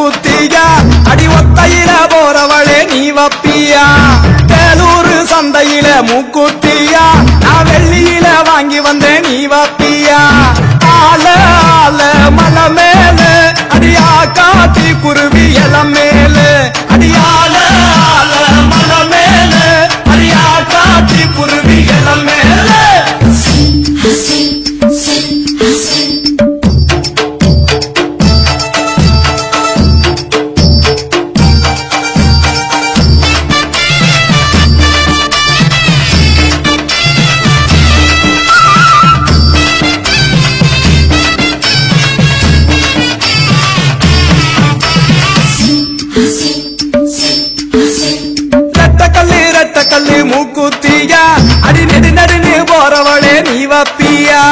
மூக்குத்தியா அடி ஒத்தையில போறவளே நீ வப்பியா வேலூர் சந்தையில மூக்குத்தியா நான் வெள்ளியில வாங்கி வந்தேன் நீ வப்பியா ஆல ஆல மலை மேல அடியா காத்தி குருவி இளம் மேல அடியால ஆல மலை மேல அடியா காத்தி குருவி இளம் மேல ரெட்டக்கல்லு மூக்குத்தியா அடி நெடு நடுன்னு போறவளே நீ வப்பியா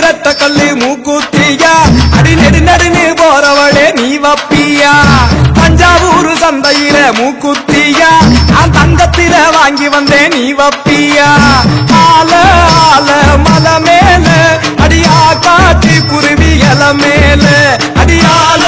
ரெட்டக்கல்லு மூக்குத்தியா அடி நெடு நடுன்னு போறவளே நீ வப்பியா தஞ்சாவூர் சந்தையில மூக்குத்தியா நான் தங்கத்தில வாங்கி வந்தேன் நீ வப்பியா ஆல ஆல மலை மேல அடியா காட்டி குருவி இல மேல அடியால